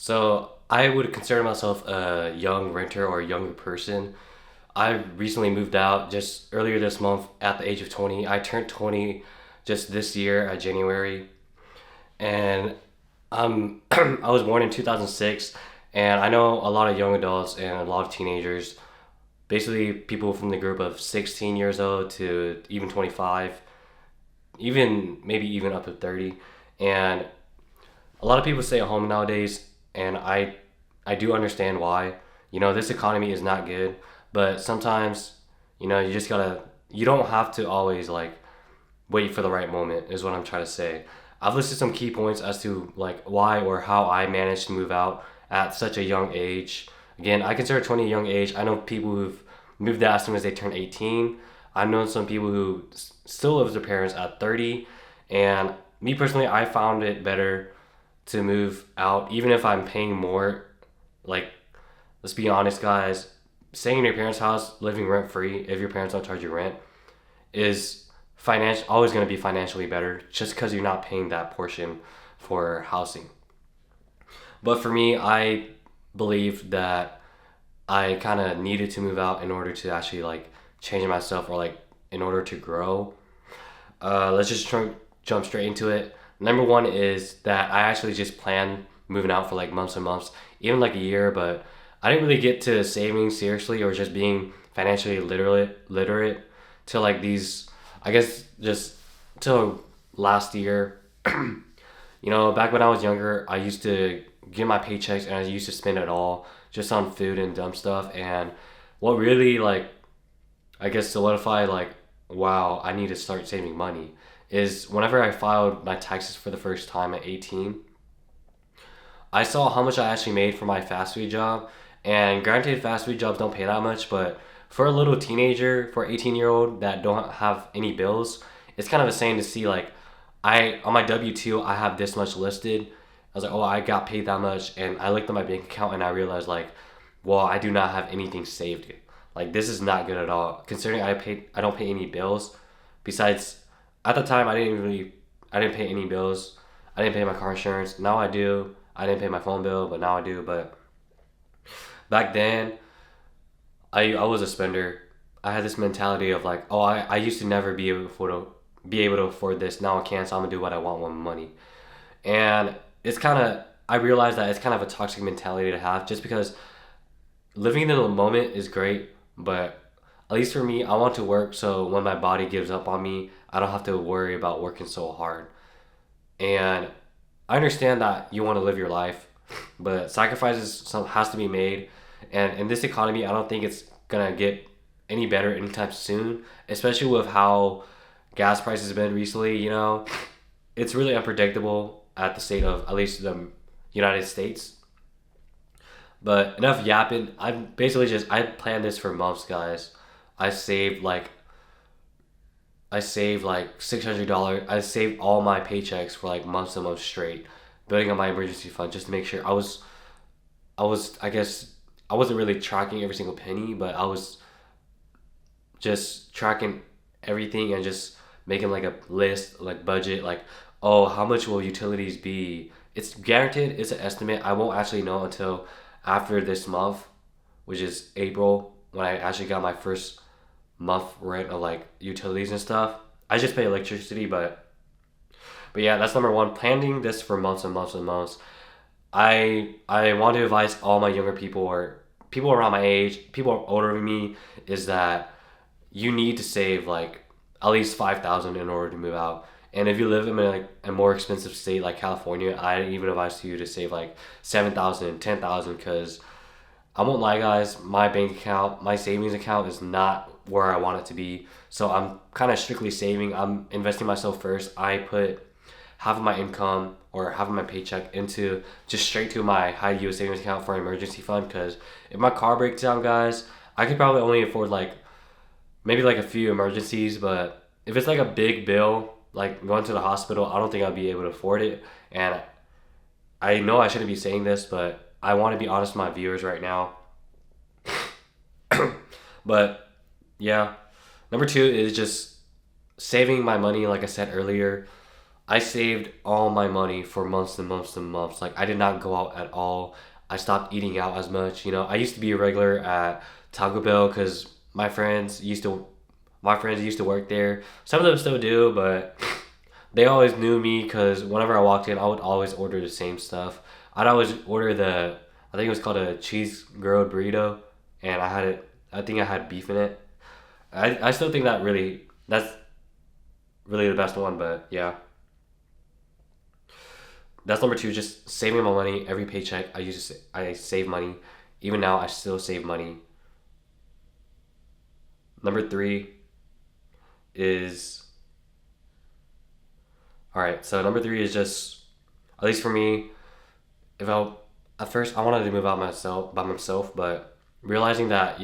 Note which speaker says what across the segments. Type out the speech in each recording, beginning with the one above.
Speaker 1: So I would consider myself a young renter or a younger person. I recently moved out just earlier this month at the age of 20. I turned 20 just this year at January. And I was born in 2006. And I know a lot of young adults and a lot of teenagers, basically people from the group of 16 years old to even 25, even maybe even up to 30. And a lot of people stay at home nowadays, and I do understand why. This economy is not good, but sometimes, you just gotta. You don't have to always like wait for the right moment. Is what I'm trying to say. I've listed some key points as to like why or how I managed to move out at such a young age. Again, I consider 20 a young age. I know people who've moved out as soon as they turn 18. I've known some people who still live with their parents at 30, and me personally, I found it better to move out, even if I'm paying more. Like, let's be honest, guys, staying in your parents' house, living rent free, if your parents don't charge you rent, is always going to be financially better just because you're not paying that portion for housing. But for me, I believe that I kind of needed to move out in order to actually like change myself or like in order to grow. Let's just jump straight into it. Number one is that I actually just planned moving out for like months and months, even like a year, but I didn't really get to saving seriously or just being financially literate till like these, I guess, just till last year. Back when I was younger, I used to get my paychecks and I used to spend it all just on food and dumb stuff. And what really like I guess solidified like, wow, I need to start saving money is whenever I filed my taxes for the first time at 18, I saw how much I actually made for my fast food job. And granted, fast food jobs don't pay that much, but for a little teenager, for 18-year-old that don't have any bills, it's kind of insane to see like I on my W-2 I have this much listed. I was like, oh, I got paid that much, and I looked at my bank account and I realized like, well, I do not have anything saved. Like this is not good at all. Considering I don't pay any bills. Besides, at the time I didn't pay any bills. I didn't pay my car insurance. Now I do. I didn't pay my phone bill, but now I do. But back then, I was a spender. I had this mentality of like, oh, I used to never be able to afford this. Now I can, so I'm gonna do what I want with my money. And it's kind of I realized that it's kind of a toxic mentality to have, just because living in the moment is great, but at least for me, I want to work so when my body gives up on me, I don't have to worry about working so hard. And I understand that you want to live your life, but has to be made. And in this economy, I don't think it's gonna get any better anytime soon, especially with how gas prices have been recently. It's really unpredictable at the state of at least the United States. But enough yapping. I planned this for months, guys. I saved like I saved like $600. I saved all my paychecks for like months and months straight, building up my emergency fund just to make sure I guess I wasn't really tracking every single penny, but I was just tracking everything and just making like a list, like budget, like, oh, how much will utilities be? It's guaranteed, it's an estimate. I won't actually know until after this month, which is April, when I actually got my first month rent of like utilities and stuff. I just pay electricity, but yeah, that's number one. Planning this for months and months and months. I want to advise all my younger people or people around my age, people older than me, is that you need to save like at least 5,000 in order to move out. And if you live in like a more expensive state like California, I even advise you to save like 7,000, 10,000, because I won't lie, guys, my bank account, my savings account is not where I want it to be. So I'm kind of strictly saving. I'm investing myself first. I put half of my income or half of my paycheck into just straight to my high yield savings account for an emergency fund, because if my car breaks down, guys, I could probably only afford like maybe like a few emergencies, but if it's like a big bill, like going to the hospital, I don't think I'll be able to afford it. And I know I shouldn't be saying this, but I want to be honest with my viewers right now. But yeah, number two is just saving my money, like I said earlier. I saved all my money for months and months and months. Like I did not go out at all. I stopped eating out as much. I used to be a regular at Taco Bell because my friends used to work there. Some of them still do, but they always knew me because whenever I walked in, I would always order the same stuff. I'd always order I think it was called a cheese grilled burrito, and I think I had beef in it. I still think that's really the best one, but yeah. That's number two, just saving my money every paycheck. I save money. Even now, I still save money. Number three is all right. So number three is just, at least for me, if I at first I wanted to move out myself by myself, but realizing that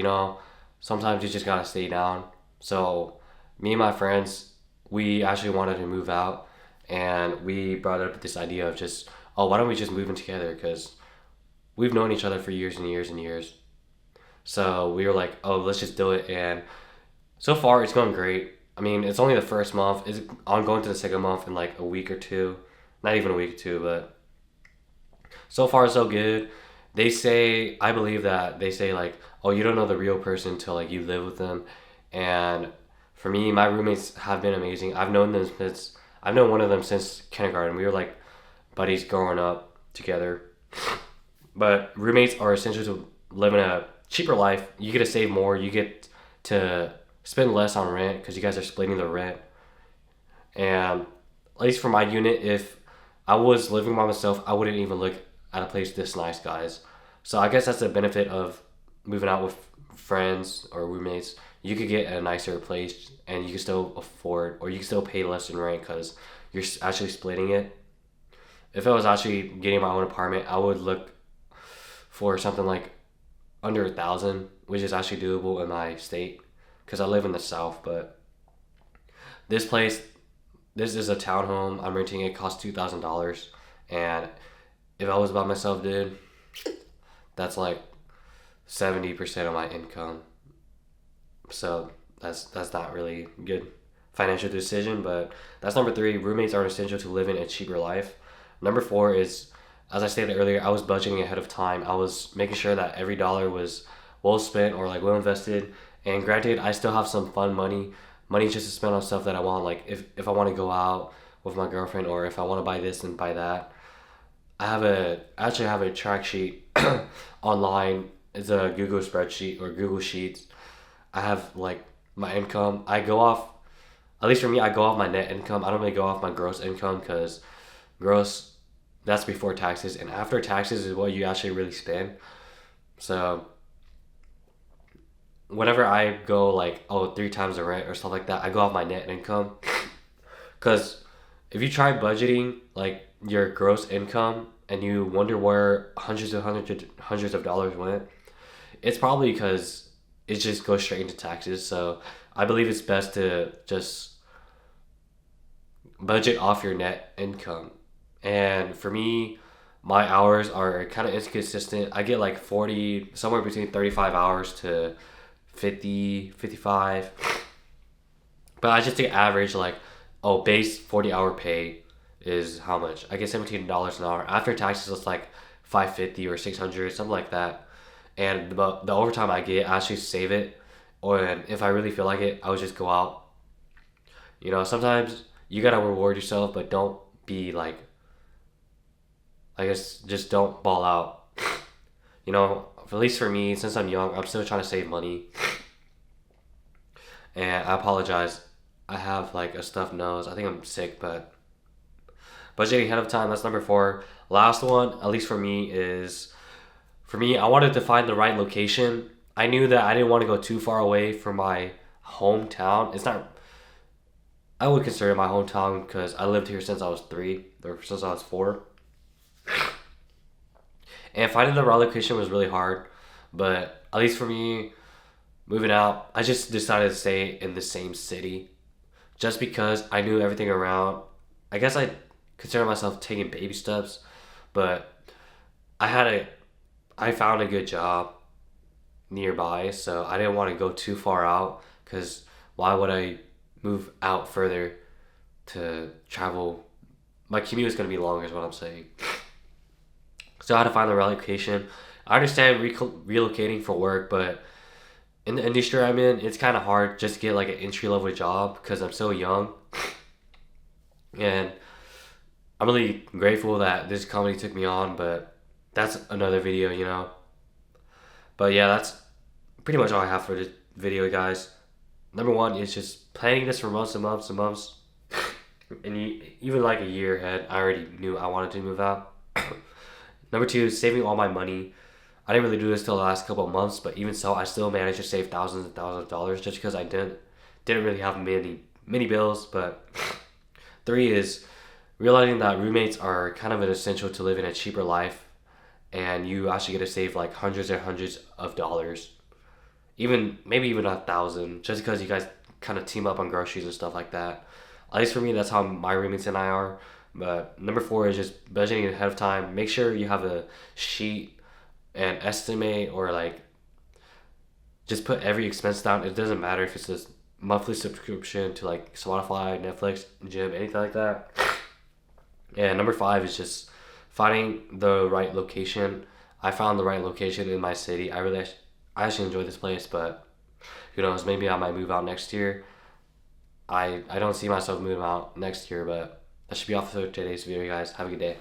Speaker 1: sometimes you just gotta stay down. So me and my friends, we actually wanted to move out, and we brought up this idea of just, oh, why don't we just move in together? Because we've known each other for years and years and years. So we were like, oh, let's just do it. And so far, it's going great. I mean, it's only the first month. I'm going to the second month in like a week or two. Not even a week or two, but so far so good. I believe that they say like, oh, you don't know the real person until like you live with them. And for me, my roommates have been amazing. I've known one of them since kindergarten. We were like buddies growing up together. But roommates are essential to living a cheaper life. You get to save more. You get to spend less on rent because you guys are splitting the rent. And at least for my unit, if I was living by myself, I wouldn't even look at a place this nice, guys. So I guess that's the benefit of moving out with friends or roommates. You could get a nicer place and you can still afford, or you can still pay less in rent because you're actually splitting it. If I was actually getting my own apartment, I would look for something like under 1,000, which is actually doable in my state because I live in the south. But this place, this is a townhome. I'm renting it. Costs $2,000, and if I was by myself, dude, that's like 70% of my income. So that's not really good financial decision. But that's number three. Roommates are essential to living a cheaper life. Number four is, as I stated earlier, I was budgeting ahead of time. I was making sure that every dollar was well spent or like well invested. And granted, I still have some fun money just to spend on stuff that I want. Like if I want to go out with my girlfriend, or if I want to buy this and buy that. I actually have a track sheet online. It's a Google spreadsheet or Google Sheets. I have like my income. At least for me, I go off my net income. I don't really go off my gross income because gross, that's before taxes, and after taxes is what you actually really spend. So whenever I go like, oh, three times the rent or stuff like that, I go off my net income. Because if you try budgeting like your gross income and you wonder where hundreds of dollars went, it's probably because it just goes straight into taxes. So I believe it's best to just budget off your net income. And for me, my hours are kind of inconsistent. I get like 40, somewhere between 35 hours to 50, 55. But I just take average like, oh, base 40-hour pay is how much? I get $17 an hour. After taxes, it's like 550 or 600, something like that. And the overtime I get, I actually save it. Or if I really feel like it, I would just go out. Sometimes you gotta reward yourself, but don't be like, I guess, just don't ball out. At least for me, since I'm young, I'm still trying to save money. And I apologize. I have like a stuffed nose. I think I'm sick, but budgeting ahead of time, that's number four. Last one, at least for me, is for me, I wanted to find the right location. I knew that I didn't want to go too far away from my hometown. It's not, I would consider it my hometown because I lived here since I was three or since I was four. And finding the right location was really hard. But at least for me, moving out, I just decided to stay in the same city just because I knew everything around. I guess I consider myself taking baby steps, but I had a I found a good job nearby, so I didn't want to go too far out because why would I move out further to travel my commute is gonna be long, is what I'm saying. So I had to find the right location. I understand relocating for work, but in the industry I'm in, it's kind of hard just to get like an entry level job because I'm so young, and I'm really grateful that this company took me on. But that's another video. But yeah, that's pretty much all I have for this video, guys. Number one is just planning this for months and months and months, and even like a year ahead, I already knew I wanted to move out. Number two is saving all my money. I didn't really do this till the last couple of months, but even so, I still managed to save thousands and thousands of dollars just because I didn't really have many bills. But three is realizing that roommates are kind of an essential to live in a cheaper life, and you actually get to save like hundreds and hundreds of dollars, even maybe even 1,000, just because you guys kind of team up on groceries and stuff like that. At least for me, that's how my roommates and I are. But number four is just budgeting ahead of time. Make sure you have a sheet and estimate, or like just put every expense down. It doesn't matter if it's a monthly subscription to like Spotify, Netflix, gym, anything like that. And number five is just finding the right location. I found the right location in my city. I actually enjoy this place, but who knows? Maybe I might move out next year. I don't see myself moving out next year, but that should be all for today's video, guys. Have a good day.